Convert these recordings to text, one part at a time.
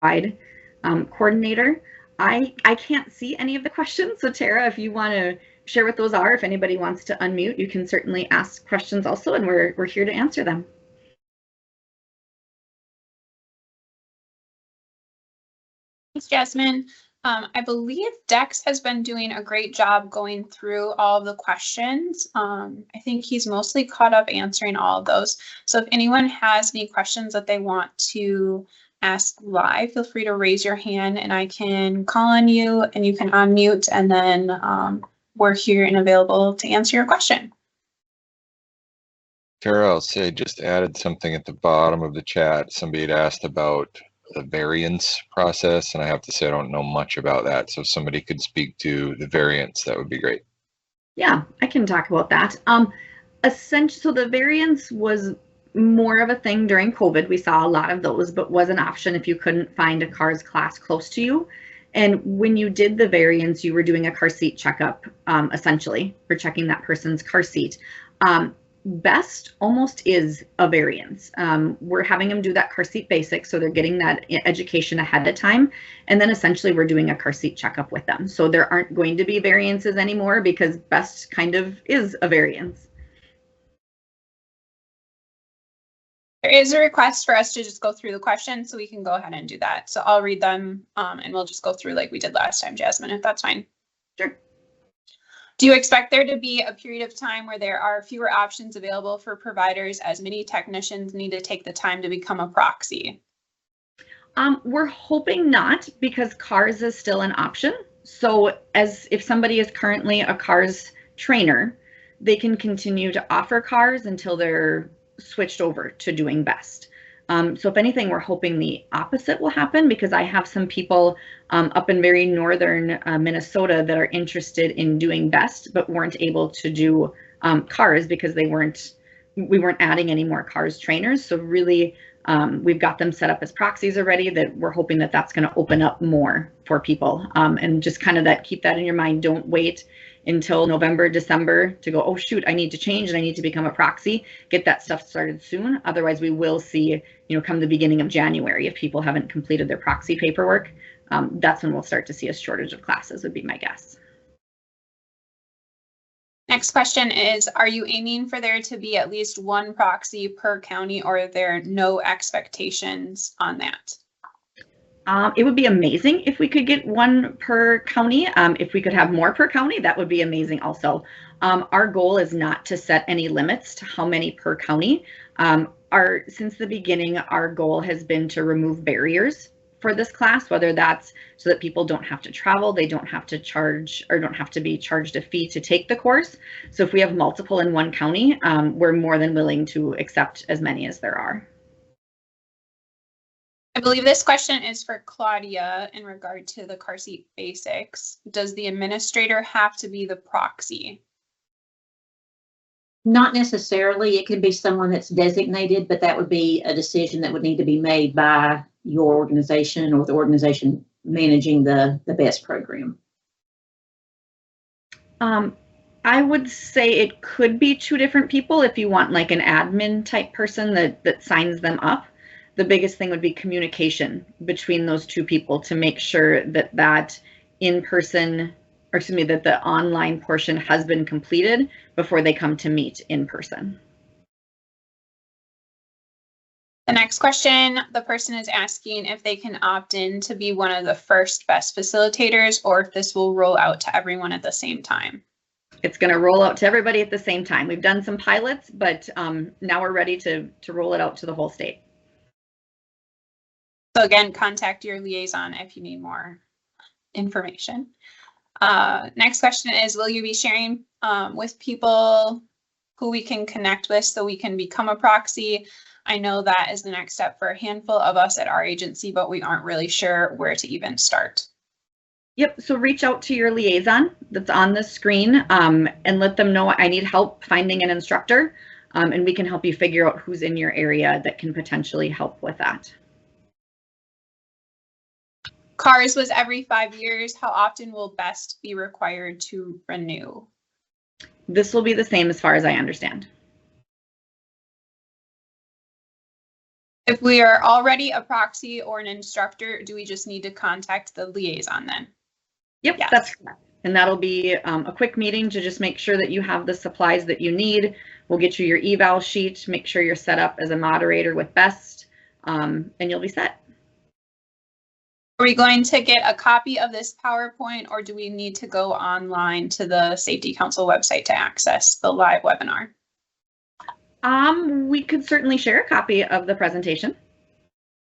wide coordinator. I can't see any of the questions, so Tara, if you want to share what those are, if anybody wants to unmute, you can certainly ask questions also, and we're here to answer them. Thanks, Jasmine. I believe Dex has been doing a great job going through all of the questions. I think he's mostly caught up answering all of those. So if anyone has any questions that they want to ask live, feel free to raise your hand and I can call on you and you can unmute, and then we're here and available to answer your question. Tara, I'll say just added something at the bottom of the chat. Somebody had asked about the variance process, and I have to say I don't know much about that. So if somebody could speak to the variance, that would be great. Yeah, I can talk about that. Essentially, so the variance was more of a thing during COVID. We saw a lot of those, but was an option if you couldn't find a CARS class close to you. And when you did the variance, you were doing a car seat checkup, essentially, for checking that person's car seat. B.E.S.T almost is a variance. We're having them do that car seat basic, so they're getting that education ahead of time, and then essentially we're doing a car seat checkup with them. So there aren't going to be variances anymore because B.E.S.T kind of is a variance. There is a request for us to just go through the questions, so we can go ahead and do that. So I'll read them and we'll just go through like we did last time, Jasmine, if that's fine. Sure. Do you expect there to be a period of time where there are fewer options available for providers as many technicians need to take the time to become a proxy? We're hoping not, because CARS is still an option. So if somebody is currently a CARS trainer, they can continue to offer CARS until they're switched over to doing B.E.S.T. So if anything, we're hoping the opposite will happen, because I have some people up in very northern Minnesota that are interested in doing B.E.S.T but weren't able to do CARS because we weren't adding any more CARS trainers. So really, we've got them set up as proxies already, that we're hoping that that's going to open up more for people. And just kind of keep that in your mind. Don't wait until November, December to go, oh shoot, I need to change and I need to become a proxy. Get that stuff started soon. Otherwise we will see, come the beginning of January, if people haven't completed their proxy paperwork, that's when we'll start to see a shortage of classes, would be my guess. Next question is, are you aiming for there to be at least one proxy per county, or are there no expectations on that? It would be amazing if we could get one per county. If we could have more per county, that would be amazing also. Our goal is not to set any limits to how many per county. Since the beginning, our goal has been to remove barriers for this class, whether that's so that people don't have to travel, they don't have to charge, or don't have to be charged a fee to take the course. So if we have multiple in one county, we're more than willing to accept as many as there are. I believe this question is for Claudia in regard to the car seat basics. Does the administrator have to be the proxy? Not necessarily. It could be someone that's designated, but that would be a decision that would need to be made by your organization or the organization managing the B.E.S.T program. I would say it could be two different people if you want like an admin type person that signs them up. The biggest thing would be communication between those two people to make sure that that in-person, or excuse me, that the online portion has been completed before they come to meet in person. The next question, the person is asking if they can opt in to be one of the first B.E.S.T facilitators, or if this will roll out to everyone at the same time. It's going to roll out to everybody at the same time. We've done some pilots, but now we're ready to roll it out to the whole state. So again, contact your liaison if you need more information. Next question is, will you be sharing with people who we can connect with so we can become a proxy? I know that is the next step for a handful of us at our agency, but we aren't really sure where to even start. Yep, so reach out to your liaison that's on the screen and let them know I need help finding an instructor, and we can help you figure out who's in your area that can potentially help with that. CARS was every 5 years. How often will B.E.S.T be required to renew? This will be the same as far as I understand. If we are already a proxy or an instructor, do we just need to contact the liaison then? Yep, Yes. that's correct. And that'll be a quick meeting to just make sure that you have the supplies that you need. We'll get you your eval sheet, make sure you're set up as a moderator with B.E.S.T, and you'll be set. Are we going to get a copy of this PowerPoint, or do we need to go online to the Safety Council website to access the live webinar? We could certainly share a copy of the presentation.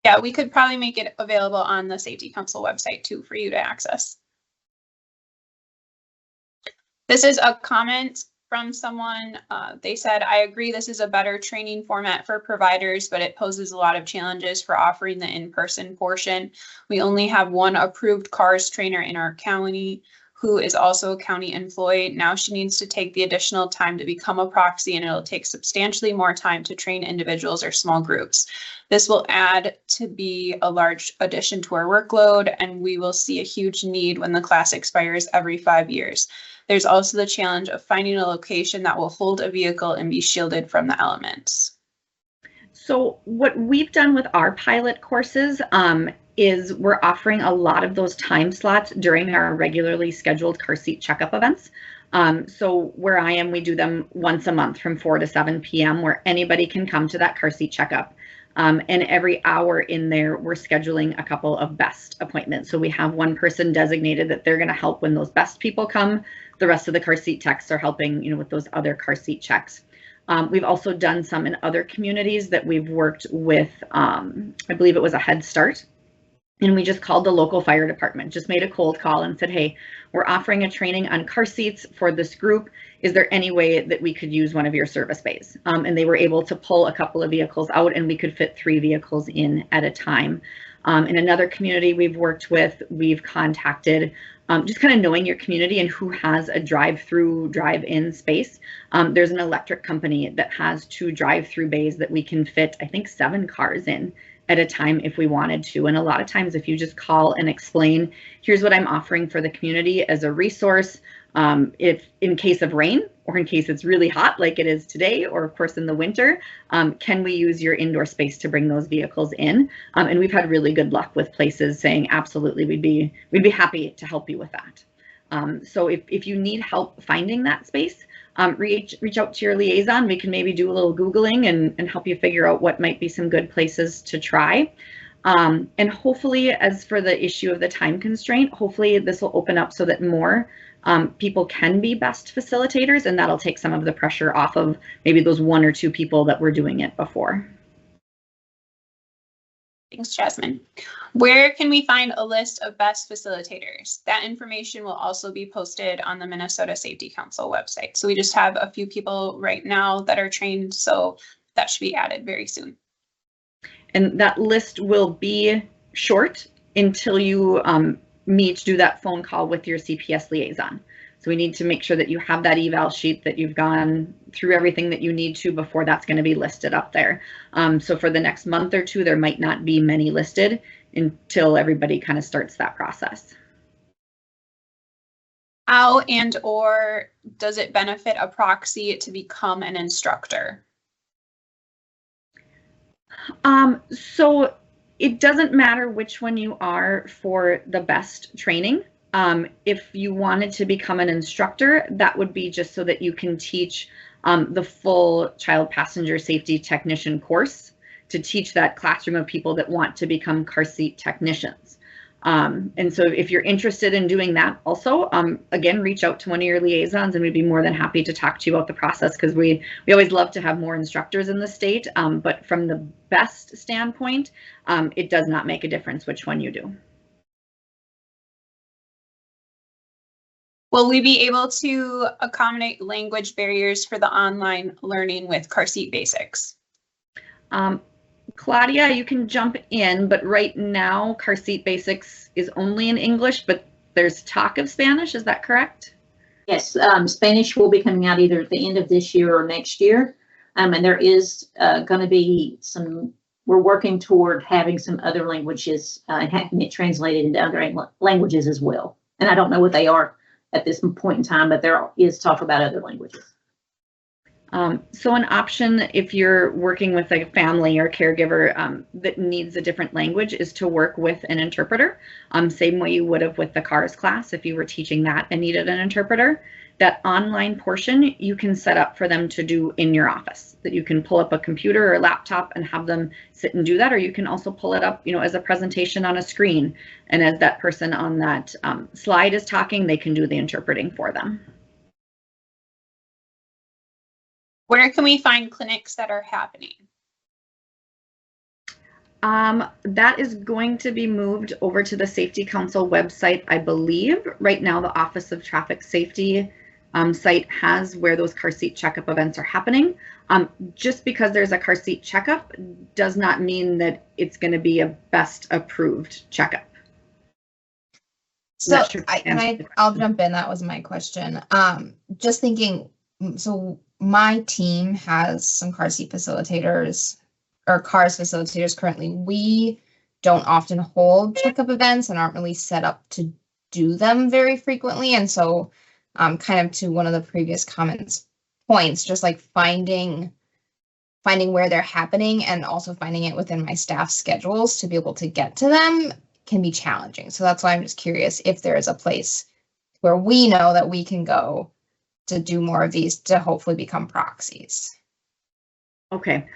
Yeah, we could probably make it available on the Safety Council website too for you to access. This is a comment from someone. They said, I agree this is a better training format for providers, but it poses a lot of challenges for offering the in-person portion. We only have one approved CARS trainer in our county who is also a county employee. Now she needs to take the additional time to become a proxy, and it'll take substantially more time to train individuals or small groups. This will add to be a large addition to our workload, and we will see a huge need when the class expires every 5 years. There's also the challenge of finding a location that will hold a vehicle and be shielded from the elements. So what we've done with our pilot courses is we're offering a lot of those time slots during our regularly scheduled car seat checkup events. So where I am, we do them once a month from 4 to 7 p.m. where anybody can come to that car seat checkup. And every hour in there, we're scheduling a couple of B.E.S.T appointments. So we have one person designated that they're going to help when those B.E.S.T people come. The rest of the car seat techs are helping, with those other car seat checks. We've also done some in other communities that we've worked with. I believe it was a Head Start. And we just called the local fire department, just made a cold call and said, hey, we're offering a training on car seats for this group. Is there any way that we could use one of your service bays? And they were able to pull a couple of vehicles out, and we could fit 3 vehicles in at a time. In another community we've worked with, we've contacted, just kind of knowing your community and who has a drive-through, drive-in space. There's an electric company that has 2 drive-through bays that we can fit, I think, 7 cars in at a time if we wanted to. And a lot of times if you just call and explain, here's what I'm offering for the community as a resource, if in case of rain or in case it's really hot like it is today, or of course in the winter, can we use your indoor space to bring those vehicles in? And we've had really good luck with places saying, absolutely, we'd be happy to help you with that. So if you need help finding that space, reach out to your liaison. We can maybe do a little Googling and help you figure out what might be some good places to try. And hopefully, as for the issue of the time constraint, hopefully this will open up so that more people can be B.E.S.T facilitators, and that'll take some of the pressure off of maybe those 1 or 2 people that were doing it before. Thanks, Jasmine. Where can we find a list of B.E.S.T facilitators? That information will also be posted on the Minnesota Safety Council website. So we just have a few people right now that are trained, so that should be added very soon. And that list will be short until you do that phone call with your CPS liaison. So we need to make sure that you have that eval sheet, that you've gone through everything that you need to before that's going to be listed up there. So for the next month or 2, there might not be many listed until everybody kind of starts that process. How and/or does it benefit a proxy to become an instructor? So it doesn't matter which one you are for the B.E.S.T training. If you wanted to become an instructor, that would be just so that you can teach the full child passenger safety technician course, to teach that classroom of people that want to become car seat technicians. And so if you're interested in doing that also, again, reach out to one of your liaisons and we'd be more than happy to talk to you about the process, because we always love to have more instructors in the state. But from the B.E.S.T standpoint, it does not make a difference which one you do. Will we be able to accommodate language barriers for the online learning with car seat basics? Claudia, you can jump in, but right now car seat basics is only in English, but there's talk of Spanish. Is that correct? Yes, Spanish will be coming out either at the end of this year or next year. And there is going to be we're working toward having some other languages and having it translated into other languages as well. And I don't know what they are at this point in time, but there is talk about other languages. So an option, if you're working with a family or caregiver that needs a different language, is to work with an interpreter. Same way you would have with the CARS class if you were teaching that and needed an interpreter. That online portion you can set up for them to do in your office, that you can pull up a computer or a laptop and have them sit and do that, or you can also pull it up, as a presentation on a screen. And as that person on that slide is talking, they can do the interpreting for them. Where can we find clinics that are happening? That is going to be moved over to the Safety Council website, I believe. Right now, the Office of Traffic Safety site has where those car seat checkup events are happening. Just because there's a car seat checkup does not mean that it's going to be a B.E.S.T approved checkup. So Sure I'll jump in. That was my question. Just thinking, so my team has some car seat facilitators or CARS facilitators currently. We don't often hold checkup events and aren't really set up to do them very frequently. And so kind of to one of the previous points, just like finding where they're happening and also finding it within my staff schedules to be able to get to them can be challenging. So that's why I'm just curious if there is a place where we know that we can go to do more of these to hopefully become proxies. Okay.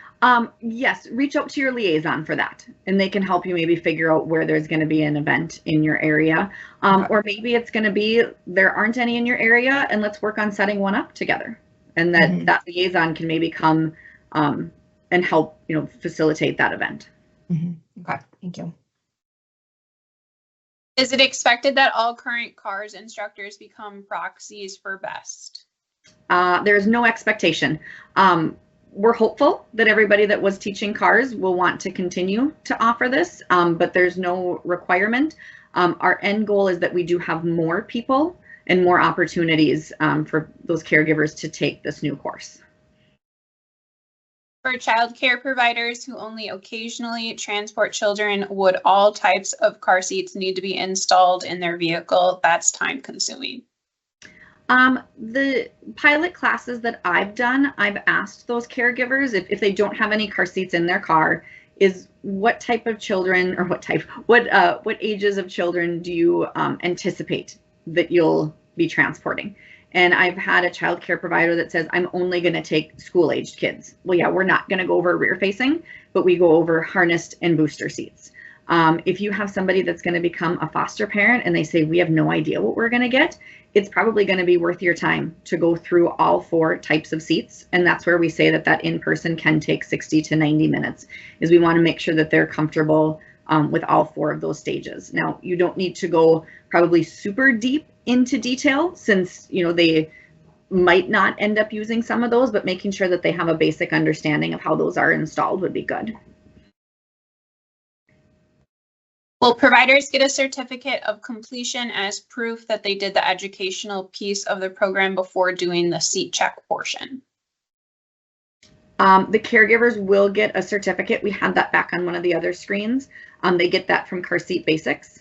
Yes, reach out to your liaison for that, and they can help you maybe figure out where there's going to be an event in your area. Or maybe it's going to be there aren't any in your area, and let's work on setting one up together. And that that liaison can maybe come and help, facilitate that event. Okay, thank you. Is it expected that all current CARS instructors become proxies for B.E.S.T? There's no expectation. We're hopeful that everybody that was teaching CARS will want to continue to offer this, but there's no requirement. Our end goal is that we do have more people and more opportunities for those caregivers to take this new course. For child care providers who only occasionally transport children, would all types of car seats need to be installed in their vehicle? That's time consuming. The pilot classes that I've done, I've asked those caregivers if they don't have any car seats in their car, is what type of children or what ages of children do you anticipate that you'll be transporting? And I've had a child care provider that says, I'm only going to take school-aged kids. Well, yeah, we're not going to go over rear facing, but we go over harnessed and booster seats. If you have somebody that's going to become a foster parent and they say, we have no idea what we're going to get, it's probably going to be worth your time to go through all 4 types of seats. And that's where we say that in-person can take 60 to 90 minutes, is we want to make sure that they're comfortable with all 4 of those stages. Now, you don't need to go probably super deep into detail, since they might not end up using some of those, but making sure that they have a basic understanding of how those are installed would be good. Will providers get a certificate of completion as proof that they did the educational piece of the program before doing the seat check portion? The caregivers will get a certificate. We had that back on one of the other screens. They get that from Car Seat Basics.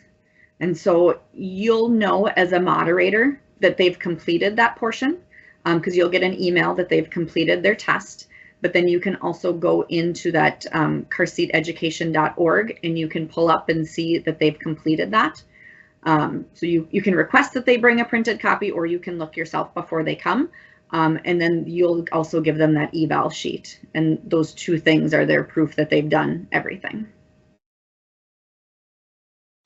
And so you'll know as a moderator that they've completed that portion, because you'll get an email that they've completed their test. But then you can also go into that carseateducation.org and you can pull up and see that they've completed that. So you can request that they bring a printed copy, or you can look yourself before they come. And then you'll also give them that eval sheet. And those 2 things are their proof that they've done everything.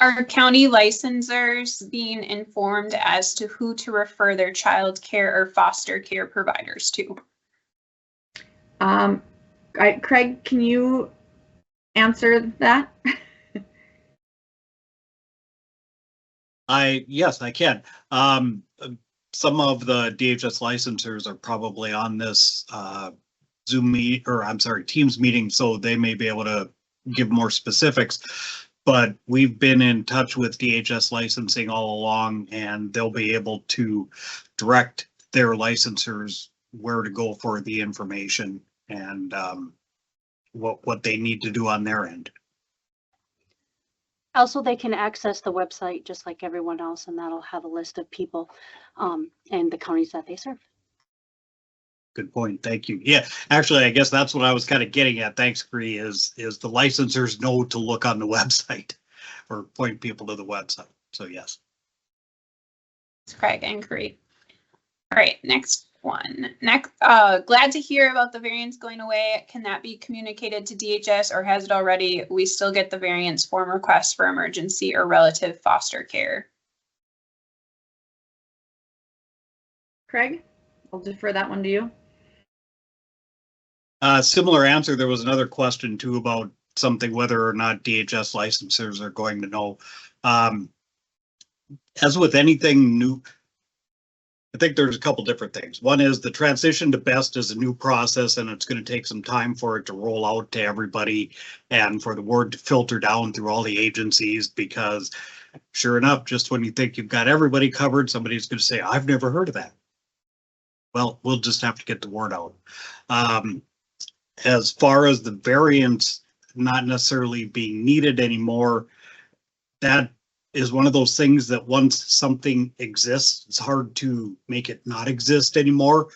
Are county licensors being informed as to who to refer their child care or foster care providers to? Craig, can you answer that? Yes, I can. Some of the DHS licensors are probably on this Teams meeting, so they may be able to give more specifics. But we've been in touch with DHS licensing all along, and they'll be able to direct their licensors where to go for the information and what they need to do on their end. Also, they can access the website just like everyone else, and that'll have a list of people and the counties that they serve. Good point. Thank you. Yeah, actually, I guess that's what I was kind of getting at. Thanks, Cree, is the licensors know to look on the website or point people to the website. So yes. It's Craig and Cree. All right, next one. Next, glad to hear about the variance going away. Can that be communicated to DHS or has it already? We still get the variance form requests for emergency or relative foster care. Craig, I'll defer that one to you. Similar answer. There was another question too about something, whether or not DHS licensors are going to know. As with anything new, I think there's a couple different things. One is the transition to B.E.S.T is a new process and it's going to take some time for it to roll out to everybody and for the word to filter down through all the agencies, because sure enough, just when you think you've got everybody covered, somebody's going to say, I've never heard of that. Well, we'll just have to get the word out. As far as the variance not necessarily being needed anymore, that is one of those things that once something exists, it's hard to make it not exist anymore.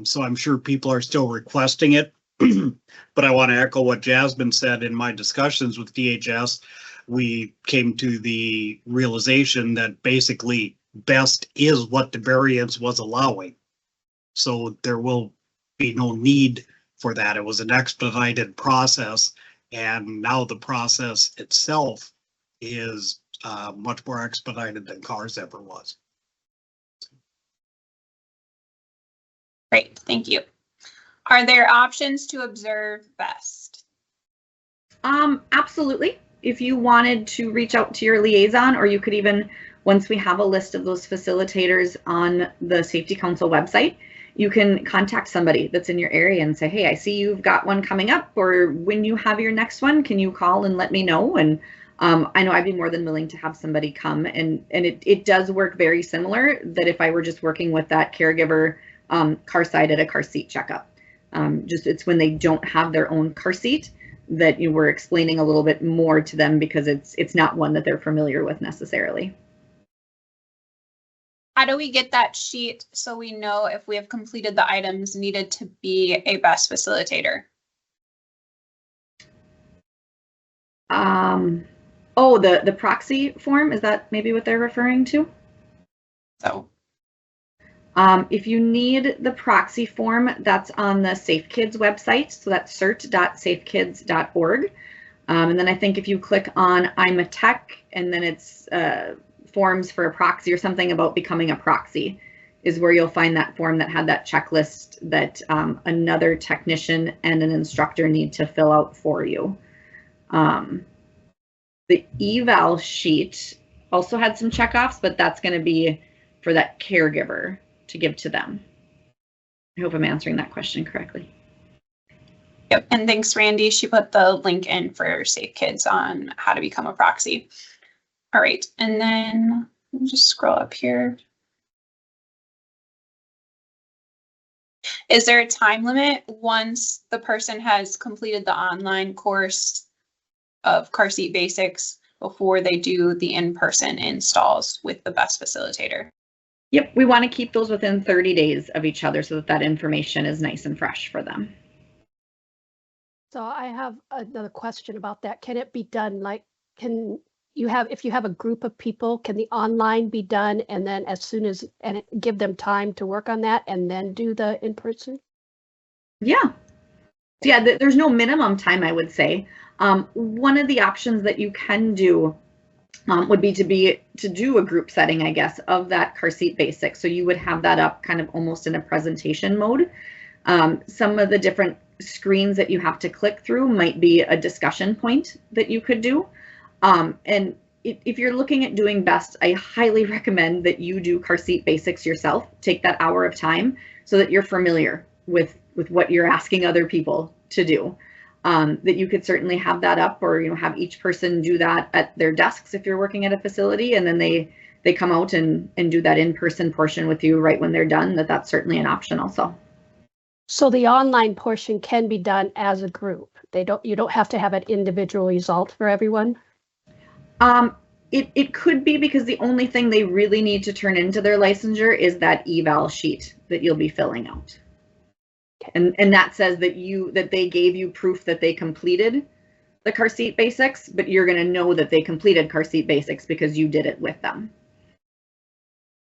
So I'm sure people are still requesting it. But I want to echo what Jasmine said. In my discussions with DHS, we came to the realization that basically B.E.S.T is what the variance was allowing. So there will be no need for that. It was an expedited process, and now the process itself is much more expedited than CARS ever was. Great, thank you. Are there options to observe B.E.S.T? Absolutely. If you wanted to reach out to your liaison, or you could even, once we have a list of those facilitators on the Safety Council website, you can contact somebody that's in your area and say, hey, I see you've got one coming up, or when you have your next one, can you call and let me know? And I know I'd be more than willing to have somebody come, and it does work very similar that if I were just working with that caregiver car side at a car seat checkup. Just it's when they don't have their own car seat that you were explaining a little bit more to them, because it's not one that they're familiar with necessarily. How do we get that sheet so we know if we have completed the items needed to be a B.E.S.T facilitator? Oh, the proxy form, is that maybe what they're referring to? So if you need the proxy form, that's on the Safe Kids website. So that's cert.safekids.org. And then I think if you click on I'm a tech, and then it's forms for a proxy or something about becoming a proxy, is where you'll find that form that had that checklist that another technician and an instructor need to fill out for you. The eval sheet also had some checkoffs, but that's going to be for that caregiver to give to them. I hope I'm answering that question correctly. Yep, and thanks, Randy. She put the link in for Safe Kids on how to become a proxy. All right, and then let me just scroll up here. Is there a time limit once the person has completed the online course of car seat basics before they do the in-person installs with the B.E.S.T facilitator? Yep, we want to keep those within 30 days of each other so that that information is nice and fresh for them. So I have another question about that. Can it be done like, can you have, if you have a group of people, can the online be done and then as soon as, and give them time to work on that and then do the in-person? Yeah. There's no minimum time, I would say. One of the options that you can do would be to do a group setting, I guess, of that car seat basics. So you would have that up kind of almost in a presentation mode. Some of the different screens that you have to click through might be a discussion point that you could do. And if you're looking at doing B.E.S.T, I highly recommend that you do car seat basics yourself. Take that hour of time so that you're familiar with what you're asking other people to do. That you could certainly have that up, or have each person do that at their desks if you're working at a facility, and then they come out and do that in-person portion with you right when they're done. That's certainly an option also. So the online portion can be done as a group. You don't have to have an individual result for everyone. It could be, because the only thing they really need to turn into their licensure is that eval sheet that you'll be filling out. And that says that they gave you proof that they completed the car seat basics, but you're going to know that they completed car seat basics because you did it with them.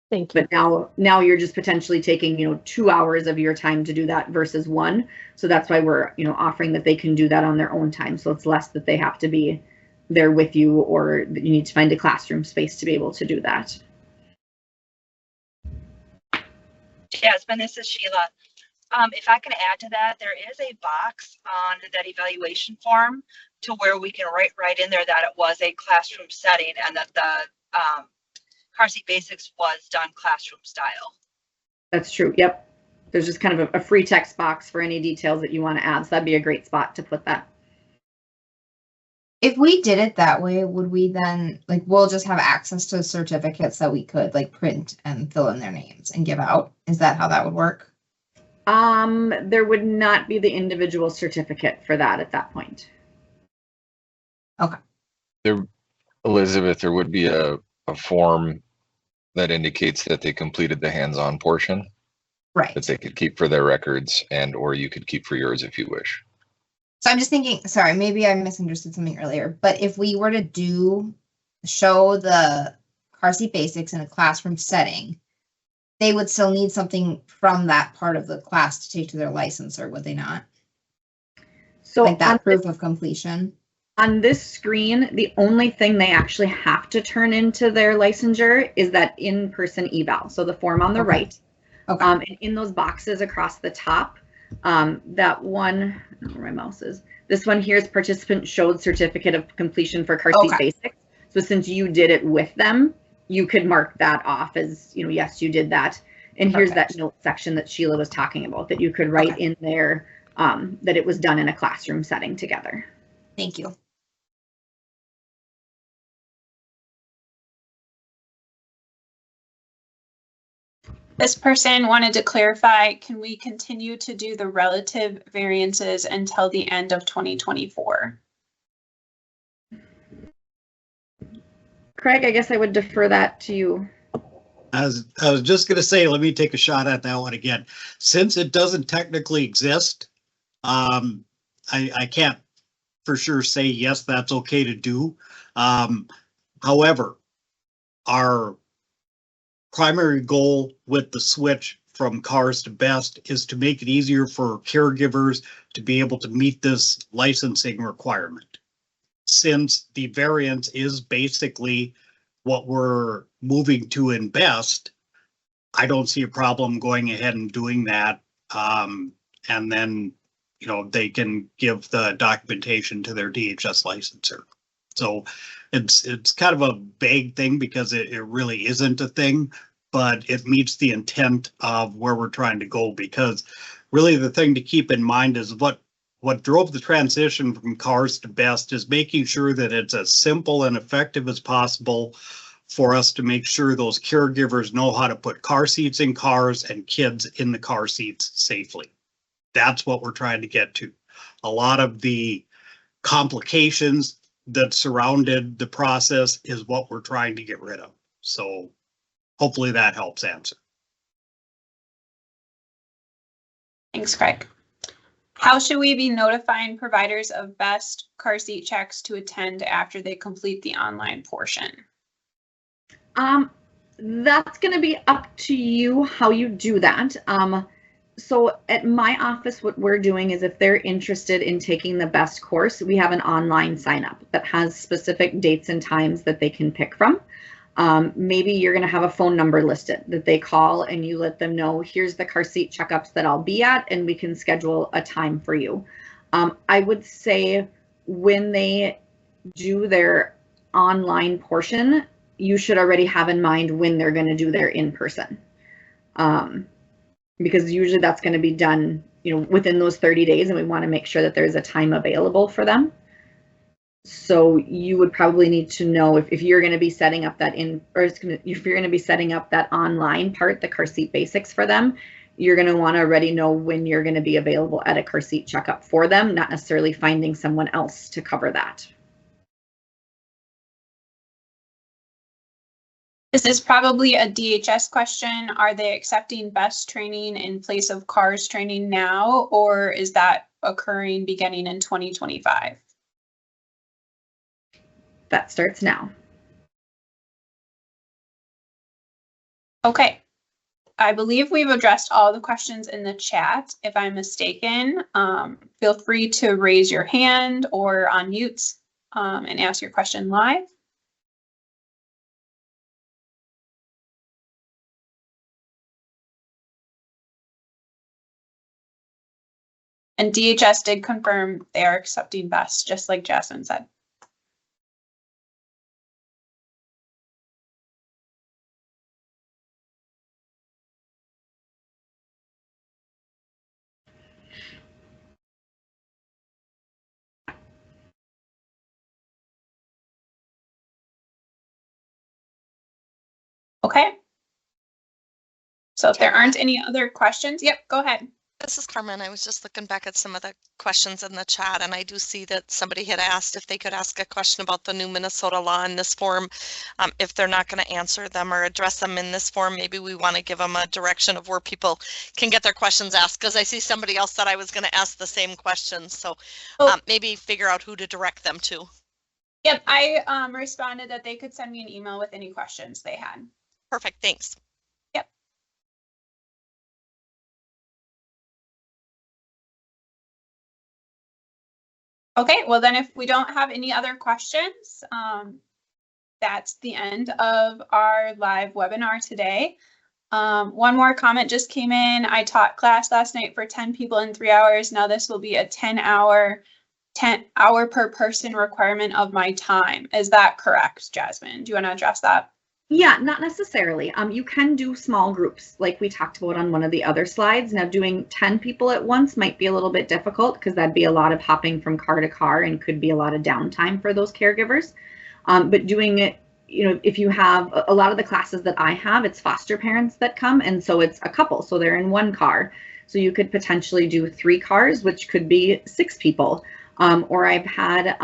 Thank you. But now you're just potentially taking, 2 hours of your time to do that versus 1. So that's why we're, offering that they can do that on their own time. So it's less that they have to be there with you, or that you need to find a classroom space to be able to do that. Jasmine, this is Sheila. If I can add to that, there is a box on that evaluation form to where we can write right in there that it was a classroom setting and that the car seat basics was done classroom style. That's true. Yep. There's just kind of a free text box for any details that you want to add. So that'd be a great spot to put that. If we did it that way, would we then, we'll just have access to certificates that we could print and fill in their names and give out? Is that how that would work? There would not be the individual certificate for that at that point. Okay. Elizabeth, there would be a form that indicates that they completed the hands-on portion. Right. That they could keep for their records or you could keep for yours if you wish. So I'm just thinking, sorry, maybe I misunderstood something earlier, but if we were to show the car seat basics in a classroom setting, they would still need something from that part of the class to take to their licensor, would they not? So that proof of completion? On this screen, the only thing they actually have to turn into their licensure is that in-person eval. So the form on the right. Okay. And in those boxes across the top, that one, I don't know where my mouse is. This one here is participant showed certificate of completion for car seat basics. So since you did it with them, you could mark that off as, yes, you did that. And here's that note section that Sheila was talking about, that you could write in there that it was done in a classroom setting together. Thank you. This person wanted to clarify, can we continue to do the relative variances until the end of 2024? Craig, I guess I would defer that to you. I was just going to say, let me take a shot at that one again. Since it doesn't technically exist, I can't for sure say, yes, that's okay to do. However, our primary goal with the switch from cars to B.E.S.T is to make it easier for caregivers to be able to meet this licensing requirement. Since the variance is basically what we're moving to in B.E.S.T, I don't see a problem going ahead and doing that. And then, they can give the documentation to their DHS licensor. So it's kind of a vague thing because it really isn't a thing, but it meets the intent of where we're trying to go, because really the thing to keep in mind is what drove the transition from cars to B.E.S.T is making sure that it's as simple and effective as possible for us to make sure those caregivers know how to put car seats in cars and kids in the car seats safely. That's what we're trying to get to. A lot of the complications that surrounded the process is what we're trying to get rid of. So hopefully that helps answer. Thanks, Craig. How should we be notifying providers of B.E.S.T car seat checks to attend after they complete the online portion? That's going to be up to you how you do that. So at my office, what we're doing is if they're interested in taking the B.E.S.T course, we have an online sign up that has specific dates and times that they can pick from. Maybe you're going to have a phone number listed that they call and you let them know, here's the car seat checkups that I'll be at, and we can schedule a time for you. I would say when they do their online portion, you should already have in mind when they're going to do their in-person. Because usually that's going to be done, within those 30 days, and we want to make sure that there's a time available for them. So you would probably need to know if you're going to be setting up that if you're going to be setting up that online part, the car seat basics for them, you're going to want to already know when you're going to be available at a car seat checkup for them, not necessarily finding someone else to cover that. This is probably a DHS question. Are they accepting B.E.S.T training in place of CARS training now, or is that occurring beginning in 2025? That starts now. Okay. I believe we've addressed all the questions in the chat. If I'm mistaken, feel free to raise your hand or unmute and ask your question live. And DHS did confirm they are accepting B.E.S.T, just like Jasmine said. Okay. So if there aren't any other questions, yep, go ahead. This is Carmen. I was just looking back at some of the questions in the chat, and I do see that somebody had asked if they could ask a question about the new Minnesota law in this form. If they're not going to answer them or address them in this form, maybe we want to give them a direction of where people can get their questions asked, because I see somebody else said I was going to ask the same questions. So maybe figure out who to direct them to. Yep, I responded that they could send me an email with any questions they had. Perfect, thanks. Yep. Okay, well then if we don't have any other questions, that's the end of our live webinar today. One more comment just came in. I taught class last night for 10 people in 3 hours. Now this will be a 10 hour per person requirement of my time. Is that correct, Jasmine? Do you want to address that? Yeah, not necessarily. You can do small groups like we talked about on one of the other slides. Now doing 10 people at once might be a little bit difficult because that'd be a lot of hopping from car to car and could be a lot of downtime for those caregivers. But doing it, if you have a lot of the classes that I have, it's foster parents that come, and so it's a couple, so they're in one car. So you could potentially do 3 cars, which could be 6 people. Or I've had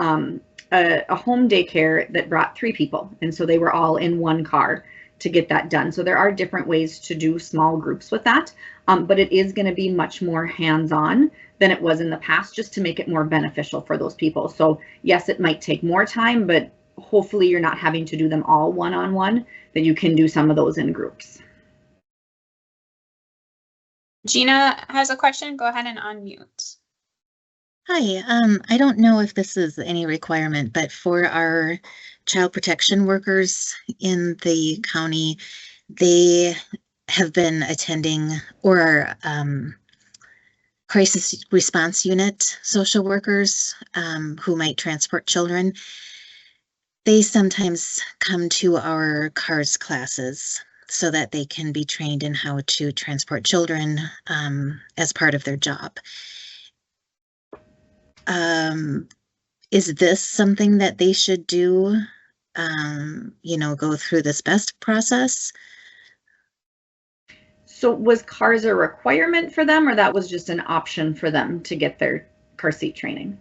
a home daycare that brought 3 people, and so they were all in one car to get that done. So there are different ways to do small groups with that, but it is going to be much more hands-on than it was in the past, just to make it more beneficial for those people. So yes, it might take more time, but hopefully you're not having to do them all one-on-one, that you can do some of those in groups. Gina has a question. Go ahead and unmute. Hi, I don't know if this is any requirement, but for our child protection workers in the county, they have been attending, or crisis response unit social workers who might transport children. They sometimes come to our CARS classes so that they can be trained in how to transport children as part of their job. Is this something that they should do, go through this B.E.S.T process? So was CARS a requirement for them, or that was just an option for them to get their car seat training?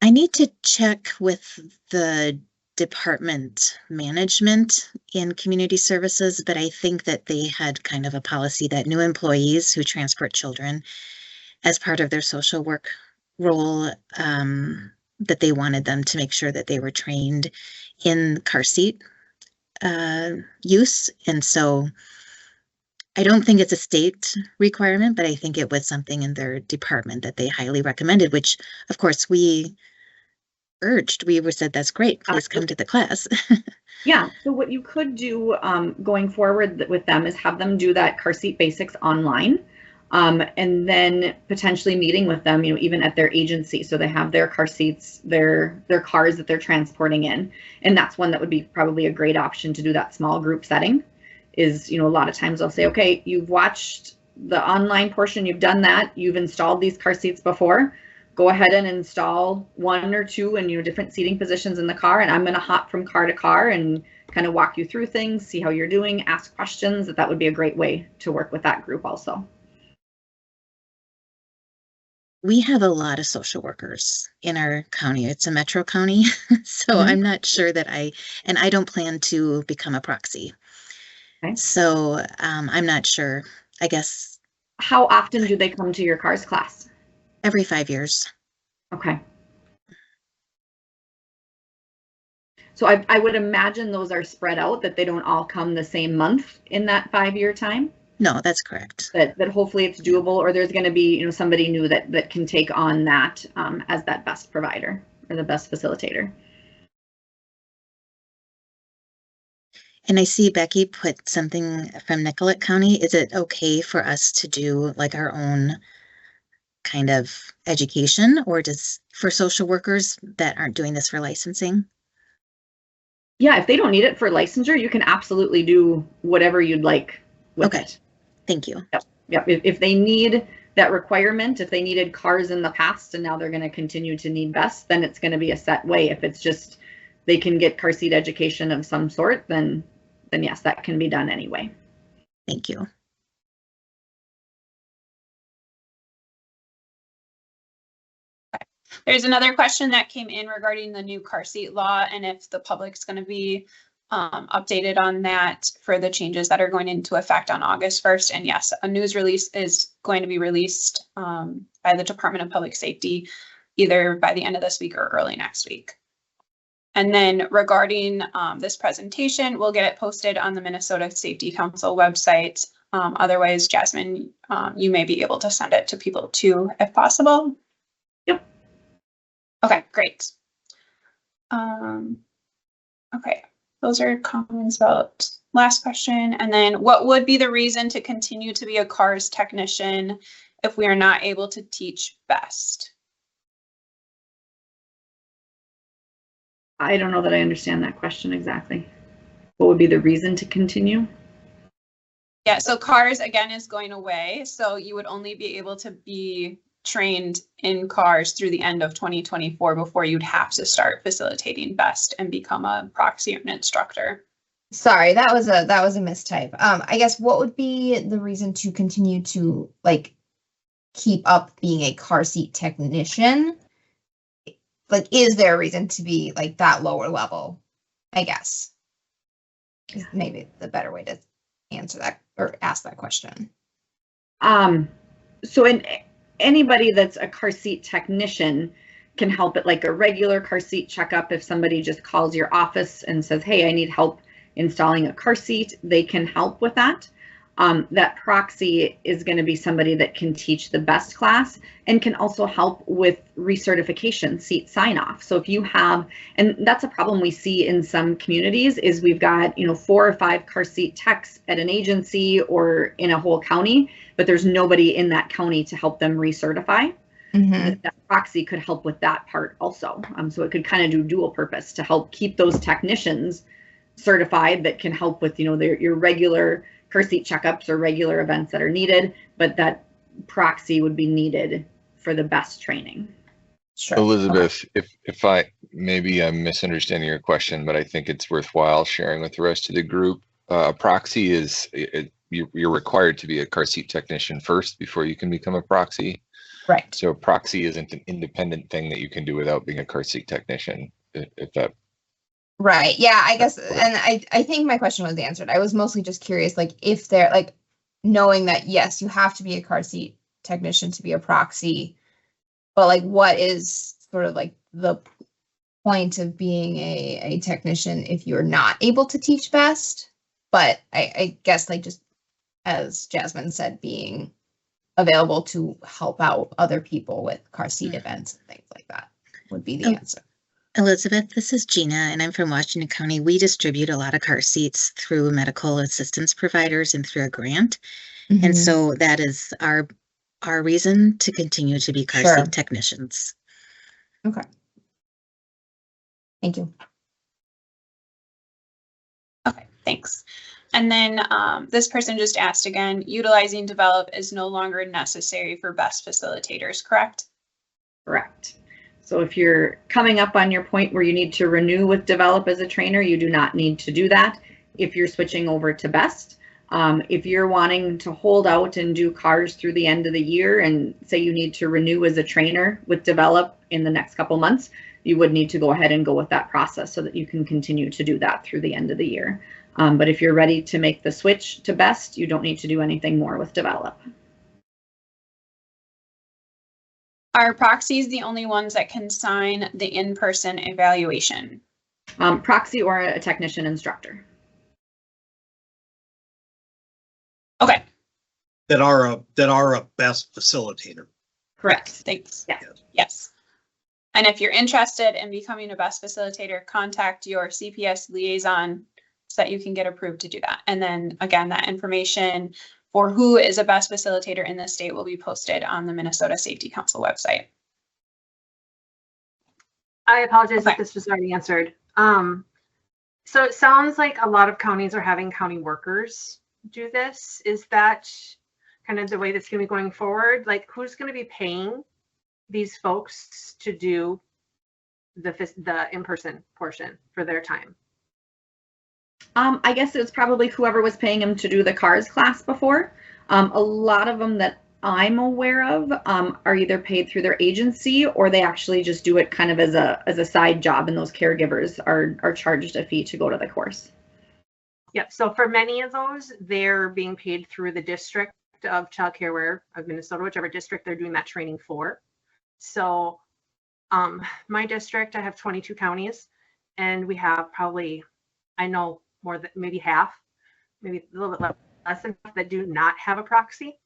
I need to check with the department management in community services, but I think that they had kind of a policy that new employees who transport children as part of their social work role, that they wanted them to make sure that they were trained in car seat use. And so I don't think it's a state requirement, but I think it was something in their department that they highly recommended, which of course we urged. We said, that's great, please come to the class. Yeah, so what you could do going forward with them is have them do that car seat basics online. And then potentially meeting with them, even at their agency. So they have their car seats, their cars that they're transporting in. And that's one that would be probably a great option to do that small group setting is, a lot of times they'll say, okay, you've watched the online portion, you've done that, you've installed these car seats before, go ahead and install 1 or 2 in different seating positions in the car. And I'm going to hop from car to car and kind of walk you through things, see how you're doing, ask questions. That would be a great way to work with that group also. We have a lot of social workers in our county. It's a metro county, so I'm not sure that I don't plan to become a proxy. Okay. So I'm not sure. I guess How often do they come to your cars class? every 5 years. Okay. So I would imagine those are spread out, that they don't all come the same month in that 5-year time. No, that's correct. That hopefully it's doable, or there's going to be, you know, somebody new that can take on that as that BEST provider or the BEST facilitator. And I see Becky put something from Nicollet County. Is it okay for us to do like our own kind of education, or does for social workers that aren't doing this for licensing? Yeah, if they don't need it for licensure, you can absolutely do whatever you'd like with it. Thank you. Yep. If they need that requirement, if they needed cars in the past and now they're going to continue to need BEST, then it's going to be a set way. If it's just they can get car seat education of some sort, then yes, that can be done anyway. Thank you. There's another question that came in regarding the new car seat law and if the public's going to be updated on that for the changes that are going into effect on August 1st. And yes, a news release is going to be released by the Department of Public Safety, either by the end of this week or early next week. And then regarding this presentation, we'll get it posted on the Minnesota Safety Council website. Otherwise, Jasmine, you may be able to send it to people too, if possible. Yep. Okay, great. Okay, those are comments about last question. And then what would be the reason to continue to be a CARS technician if we are not able to teach BEST? I don't know that I understand that question exactly. What would be the reason to continue? Yeah, so CARS again is going away. So you would only be able to be trained in CARS through the end of 2024 before you'd have to start facilitating BEST and become a proxy or an instructor. Sorry, that was a mistype. I guess what would be the reason to continue to like keep up being a car seat technician? Like, is there a reason to be like that lower level? I guess is maybe the better way to answer that or ask that question. So anybody that's a car seat technician can help at like a regular car seat checkup. If somebody just calls your office and says, hey, I need help installing a car seat, they can help with that. That proxy is going to be somebody that can teach the BEST class and can also help with recertification, seat sign off. So if you have, and that's a problem we see in some communities, is we've got, 4 or 5 car seat techs at an agency or in a whole county, but there's nobody in that county to help them recertify. Mm-hmm. That proxy could help with that part also. So it could kind of do dual purpose to help keep those technicians certified that can help with, your regular car seat checkups or regular events that are needed, but that proxy would be needed for the BEST training. Sure. Elizabeth, okay. if maybe I'm misunderstanding your question, but I think it's worthwhile sharing with the rest of the group. Proxy is, you're required to be a car seat technician first before you can become a proxy. Right. So proxy isn't an independent thing that you can do without being a car seat technician, if that. Right. Yeah, I guess. And I think my question was answered. I was mostly just curious, like, if they're like knowing that, yes, you have to be a car seat technician to be a proxy, but like, what is sort of like the point of being a technician if you're not able to teach BEST? But I guess, like, just as Jasmine said, being available to help out other people with car seat events and things like that would be the answer. Elizabeth, this is Gina, and I'm from Washington County. We distribute a lot of car seats through medical assistance providers and through a grant. Mm-hmm. And so that is our reason to continue to be car seat technicians. Okay. Thank you. Okay, thanks. And then this person just asked again, utilizing Develop is no longer necessary for BEST facilitators, correct? Correct. So if you're coming up on your point where you need to renew with Develop as a trainer, you do not need to do that if you're switching over to BEST. If you're wanting to hold out and do cars through the end of the year and say you need to renew as a trainer with Develop in the next couple months, you would need to go ahead and go with that process so that you can continue to do that through the end of the year. But if you're ready to make the switch to B.E.S.T, you don't need to do anything more with develop. Are proxies the only ones that can sign the in-person evaluation? Proxy or a technician instructor. Okay, That are a B.E.S.T facilitator. Correct. thanks. Yeah. Yes. And if you're interested in becoming a B.E.S.T facilitator, contact your CPS liaison so that you can get approved to do that. And then again, that information for who is a B.E.S.T facilitator in the state will be posted on the Minnesota Safety Council website. I apologize Okay. if this was already answered. So it sounds like a lot of counties are having county workers do this. Is that kind of the way that's going to be going forward? Like, who's going to be paying these folks to do the in-person portion for their time? I guess it's probably whoever was paying them to do the CARS class before. A lot of them that I'm aware of are either paid through their agency or they actually just do it kind of as a side job, and those caregivers are charged a fee to go to the course. Yep. So for many of those, they're being paid through the district of child care of Minnesota, whichever district they're doing that training for. So my district, I have 22 counties, and we have probably, I know more than maybe half, maybe a little bit less than half that do not have a proxy.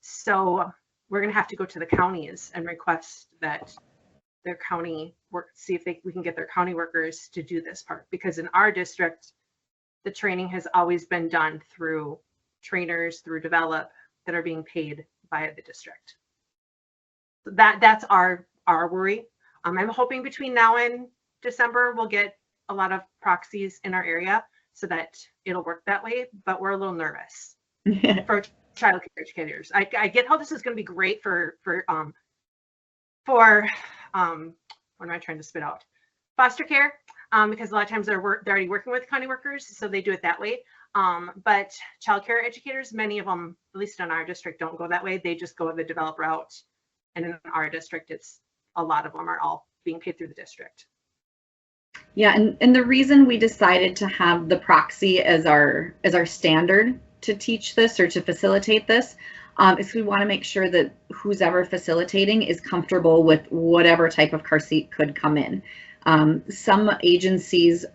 So we're going to have to go to the counties and request that their county work, see if we can get their county workers to do this part, because in our district, the training has always been done through trainers, through develop, that are being paid by the district. That's our worry. I'm hoping between now and December we'll get a lot of proxies in our area so that it'll work that way, but we're a little nervous for child care educators. I get how this is going to be great for what am I trying to spit out? Foster care, because a lot of times they're already working with county workers, so they do it that way. But child care educators, many of them, at least in our district, don't go that way. They just go the develop route. And in our district, it's a lot of them are all being paid through the district. Yeah, and the reason we decided to have the proxy as our standard to teach this or to facilitate this is we want to make sure that who's ever facilitating is comfortable with whatever type of car seat could come in. Some agencies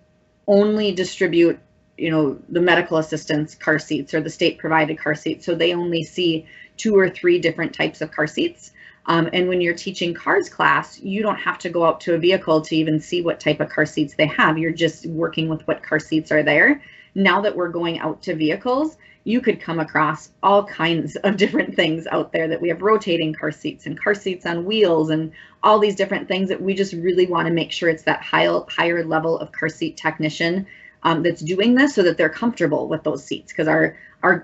only distribute, the medical assistance car seats or the state provided car seats, so they only see 2 or 3 different types of car seats. And when you're teaching CARS class, you don't have to go out to a vehicle to even see what type of car seats they have. You're just working with what car seats are there. Now that we're going out to vehicles, you could come across all kinds of different things out there, that we have rotating car seats and car seats on wheels and all these different things, that we just really want to make sure it's that higher level of car seat technician that's doing this so that they're comfortable with those seats, because our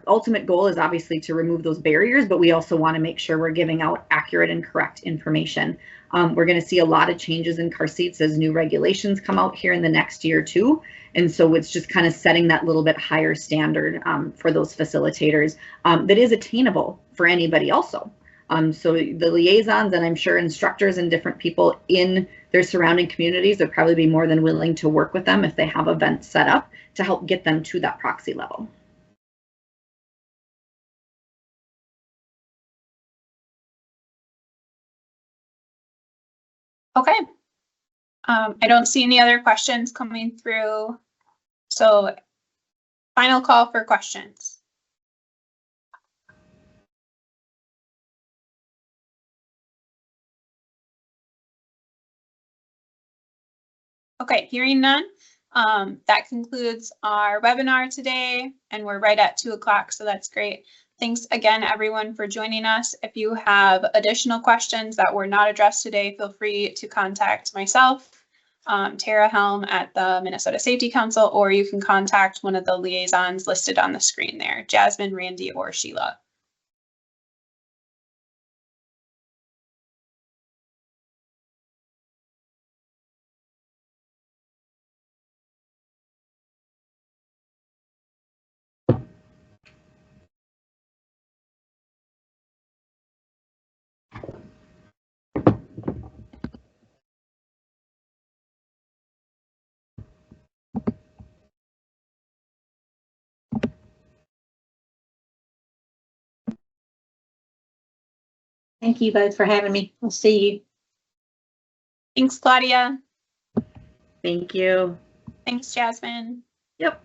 ultimate goal is obviously to remove those barriers, but we also want to make sure we're giving out accurate and correct information. We're going to see a lot of changes in car seats as new regulations come out here in the next year too. And so it's just kind of setting that little bit higher standard for those facilitators that is attainable for anybody also. So the liaisons, and I'm sure instructors and different people in their surrounding communities would probably be more than willing to work with them if they have events set up to help get them to that proxy level. Okay. I don't see any other questions coming through. So final call for questions. Okay, hearing none. That concludes our webinar today, and we're right at 2 o'clock, so that's great. Thanks again, everyone, for joining us. If you have additional questions that were not addressed today, feel free to contact myself, Tara Helm at the Minnesota Safety Council, or you can contact one of the liaisons listed on the screen there, Jasmine, Randy, or Sheila. Thank you both for having me. I'll see you. Thanks, Claudia. Thank you. Thanks, Jasmine. Yep.